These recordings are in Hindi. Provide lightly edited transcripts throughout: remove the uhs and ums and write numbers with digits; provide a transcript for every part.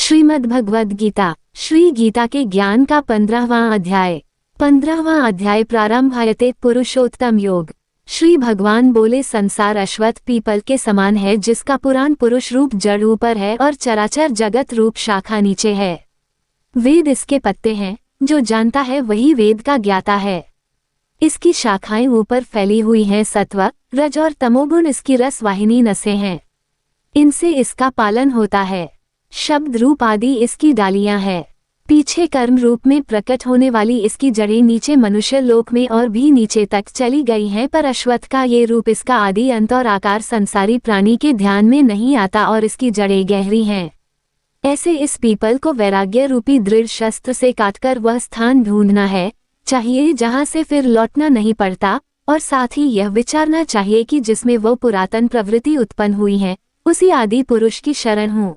श्रीमद् भगवद गीता, श्री गीता के ज्ञान का 15वां अध्याय। 15वां अध्याय प्रारंभायते पुरुषोत्तम योग। श्री भगवान बोले, संसार अश्वत्थ पीपल के समान है, जिसका पुराण पुरुष रूप जड़ ऊपर है और चराचर जगत रूप शाखा नीचे है। वेद इसके पत्ते हैं, जो जानता है वही वेद का ज्ञाता है। इसकी शाखाएं ऊपर फैली हुई हैं, सत्व रज और तमोगुण इसकी रस वाहिनी नसें हैं, इनसे इसका पालन होता है। शब्द रूप आदि इसकी डालियां हैं। पीछे कर्म रूप में प्रकट होने वाली इसकी जड़ें नीचे मनुष्य लोक में और भी नीचे तक चली गई हैं, पर अश्वत्थ का ये रूप, इसका आदि अंत और आकार संसारी प्राणी के ध्यान में नहीं आता और इसकी जड़ें गहरी हैं। ऐसे इस पीपल को वैराग्य रूपी दृढ़ शस्त्र से काटकर वह स्थान ढूंढना है चाहिए जहां से फिर लौटना नहीं पड़ता, और साथ ही यह विचारना चाहिए कि जिसमें वो पुरातन प्रवृत्ति उत्पन्न हुई है, उसी आदि पुरुष की शरण हूँ।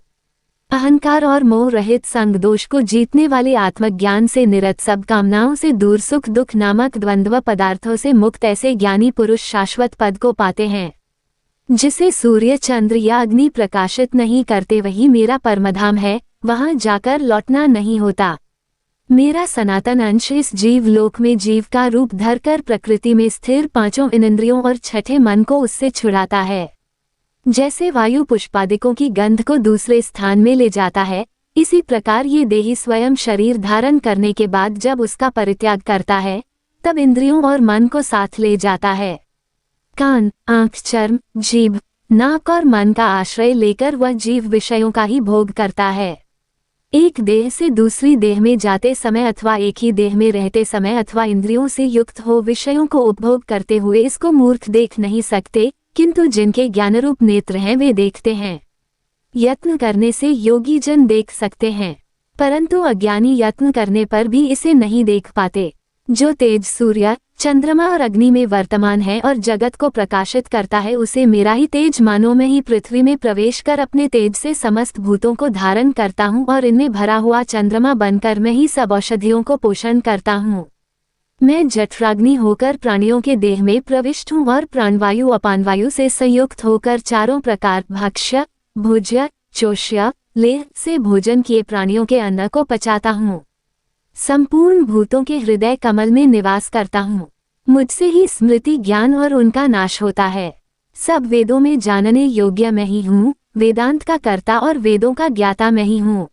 अहंकार और मोह रहित संग दोष को जीतने वाले आत्मज्ञान से निरत, सब कामनाओं से दूर, सुख दुख नामक द्वंद्व पदार्थों से मुक्त ऐसे ज्ञानी पुरुष शाश्वत पद को पाते हैं। जिसे सूर्य चंद्र या अग्नि प्रकाशित नहीं करते वही मेरा परमधाम है, वहां जाकर लौटना नहीं होता। मेरा सनातन अंश इस जीव लोक में जीव का रूप धरकर प्रकृति में स्थिर पांचों इंद्रियों और छठे मन को उससे छुड़ाता है। जैसे वायु पुष्पादिकों की गंध को दूसरे स्थान में ले जाता है, इसी प्रकार ये देही स्वयं शरीर धारण करने के बाद जब उसका परित्याग करता है, तब इंद्रियों और मन को साथ ले जाता है। कान, आंख, चर्म, जीभ, नाक और मन का आश्रय लेकर वह जीव विषयों का ही भोग करता है। एक देह से दूसरी देह में जाते समय अथवा एक ही देह में रहते समय अथवा इंद्रियों से युक्त हो विषयों को उपभोग करते हुए इसको मूर्ख देख नहीं सकते, किंतु जिनके ज्ञानरूप नेत्र हैं वे देखते हैं। यत्न करने से योगी जन देख सकते हैं, परंतु अज्ञानी यत्न करने पर भी इसे नहीं देख पाते। जो तेज सूर्य, चंद्रमा और अग्नि में वर्तमान है और जगत को प्रकाशित करता है, उसे मेरा ही तेज मानो। मैं ही पृथ्वी में प्रवेश कर अपने तेज से समस्त भूतों को धारण करता हूँ और इनमें भरा हुआ चंद्रमा बनकर मैं ही सब औषधियों को पोषण करता हूँ। मैं जठराग्नि होकर प्राणियों के देह में प्रविष्ट हूँ और प्राणवायु अपानवायु से संयुक्त होकर चारों प्रकार भक्ष्य, भोज्य, चोष्य, लेह से भोजन किए प्राणियों के अन्न को पचाता हूँ। संपूर्ण भूतों के हृदय कमल में निवास करता हूँ। मुझसे ही स्मृति ज्ञान और उनका नाश होता है। सब वेदों में जानने योग्य मैं ही हूँ, वेदांत का कर्ता और वेदों का ज्ञाता मैं ही हूँ।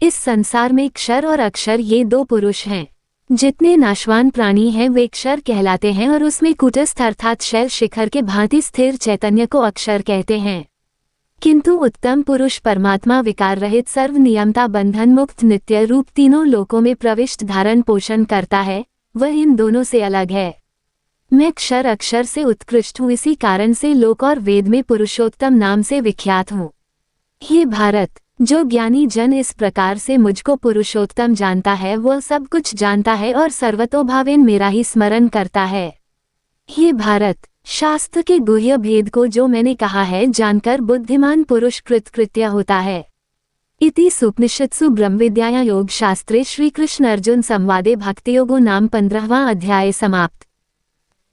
इस संसार में क्षर और अक्षर ये दो पुरुष हैं। जितने नाशवान प्राणी हैं वे क्षर कहलाते हैं और उसमें कूटस्थ अर्थात शैल शिखर के भांति स्थिर चैतन्य को अक्षर कहते हैं। किंतु उत्तम पुरुष परमात्मा विकार रहित सर्व नियमता बंधन मुक्त नित्य रूप तीनों लोकों में प्रविष्ट धारण पोषण करता है, वह इन दोनों से अलग है। मैं क्षर अक्षर से उत्कृष्ट हूँ, इसी कारण से लोक और वेद में पुरुषोत्तम नाम से विख्यात हूँ। हे भारत, जो ज्ञानी जन इस प्रकार से मुझको पुरुषोत्तम जानता है, वह सब कुछ जानता है और सर्वतोभावेन मेरा ही स्मरण करता है। हे भारत, शास्त्र के गुह्य भेद को जो मैंने कहा है जानकर बुद्धिमान पुरुष कृतकृत्य होता है। इति सुपनिषत्सु ब्रह्मविद्याया योग शास्त्रे श्री कृष्ण अर्जुन संवादे भक्तियोगो नाम 15वां अध्याय समाप्त।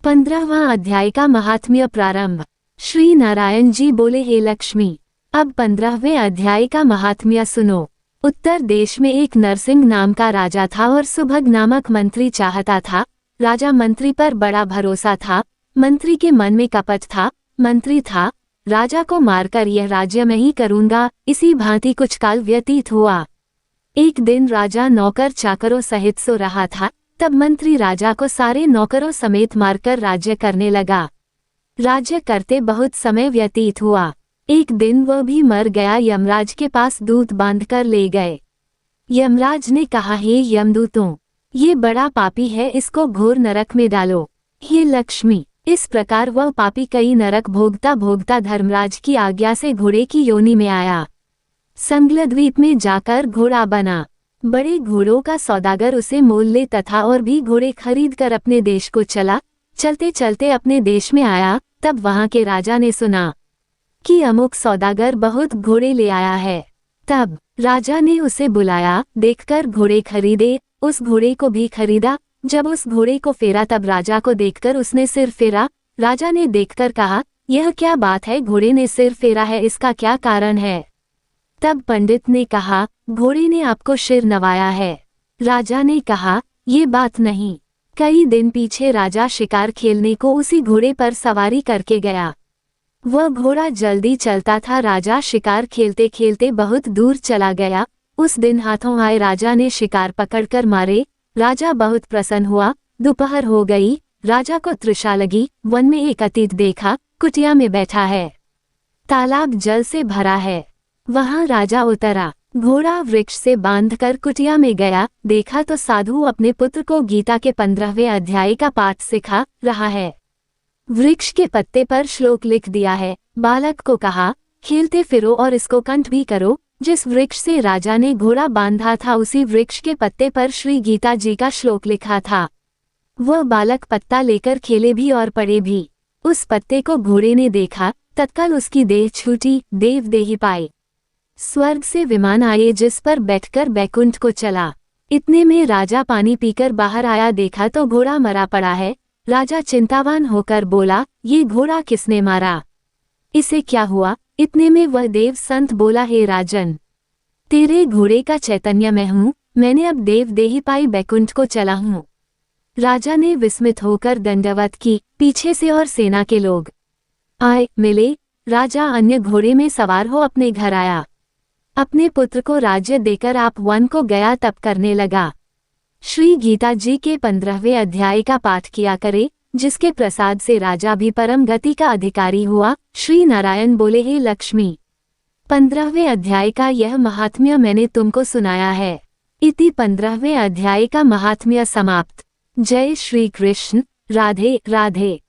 15वां अध्याय का महात्म्य प्रारंभ। श्री नारायण जी बोले, हे लक्ष्मी, अब 15वें अध्याय का महात्म्य सुनो। उत्तर देश में एक नरसिंह नाम का राजा था और सुभग नामक मंत्री चाहता था। राजा मंत्री पर बड़ा भरोसा था। मंत्री के मन में कपट था। मंत्री था, राजा को मारकर यह राज्य मैं ही करूंगा। इसी भांति कुछ काल व्यतीत हुआ। एक दिन राजा नौकर चाकरों सहित सो रहा था, तब मंत्री राजा को सारे नौकरों समेत मारकर राज्य करने लगा। राज्य करते बहुत समय व्यतीत हुआ। एक दिन वह भी मर गया। यमराज के पास दूत बांधकर ले गए। यमराज ने कहा, हे यमदूतों, ये बड़ा पापी है, इसको घोर नरक में डालो। हे लक्ष्मी, इस प्रकार वह पापी कई नरक भोगता भोगता धर्मराज की आज्ञा से घोड़े की योनि में आया। संगलद्वीप में जाकर घोड़ा बना। बड़े घोड़ों का सौदागर उसे मोल ले तथा और भी घोड़े खरीद कर अपने देश को चला। चलते चलते अपने देश में आया, तब वहां के राजा ने सुना कि अमुक सौदागर बहुत घोड़े ले आया है। तब राजा ने उसे बुलाया, देखकर घोड़े खरीदे। उस घोड़े को भी खरीदा। जब उस घोड़े को फेरा तब राजा को देखकर उसने सिर फेरा। राजा ने देखकर कहा, यह क्या बात है, घोड़े ने सिर फेरा है, इसका क्या कारण है? तब पंडित ने कहा, घोड़े ने आपको सिर नवाया है। राजा ने कहा, ये बात नहीं। कई दिन पीछे राजा शिकार खेलने को उसी घोड़े पर सवारी करके गया। वह घोड़ा जल्दी चलता था। राजा शिकार खेलते खेलते बहुत दूर चला गया। उस दिन हाथों आए राजा ने शिकार पकड़कर मारे। राजा बहुत प्रसन्न हुआ। दोपहर हो गई। राजा को तृषा लगी। वन में एक अतिथि देखा, कुटिया में बैठा है। तालाब जल से भरा है। वहां राजा उतरा। घोड़ा वृक्ष से बांधकर कुटिया में गया। देखा तो साधु अपने पुत्र को गीता के 15वें अध्याय का पाठ सिखा रहा है। वृक्ष के पत्ते पर श्लोक लिख दिया है। बालक को कहा, खेलते फिरो और इसको कंठ भी करो। जिस वृक्ष से राजा ने घोड़ा बांधा था उसी वृक्ष के पत्ते पर श्री गीता जी का श्लोक लिखा था। वह बालक पत्ता लेकर खेले भी और पढ़े भी। उस पत्ते को घोड़े ने देखा, तत्काल उसकी देह छूटी, देव देही पाए। स्वर्ग से विमान आए जिस पर बैठकर बैकुंठ को चला। इतने में राजा पानी पीकर बाहर आया, देखा तो घोड़ा मरा पड़ा है। राजा चिंतावान होकर बोला, ये घोड़ा किसने मारा? इसे क्या हुआ? इतने में वह देव संत बोला, हे राजन, तेरे घोड़े का चैतन्य मैं हूँ। मैंने अब देव देही पाई बैकुंठ को चला हूँ। राजा ने विस्मित होकर दंडवत की। पीछे से और सेना के लोग आए, मिले। राजा अन्य घोड़े में सवार हो अपने घर आया। अपने पुत्र को राज्य देकर आप वन को गया तप करने लगा। श्री गीता जी के 15वें अध्याय का पाठ किया करे, जिसके प्रसाद से राजा भी परम गति का अधिकारी हुआ। श्री नारायण बोले, हे लक्ष्मी, 15वें अध्याय का यह महात्म्य मैंने तुमको सुनाया है। इति 15वें अध्याय का महात्म्य समाप्त। जय श्री कृष्ण। राधे राधे।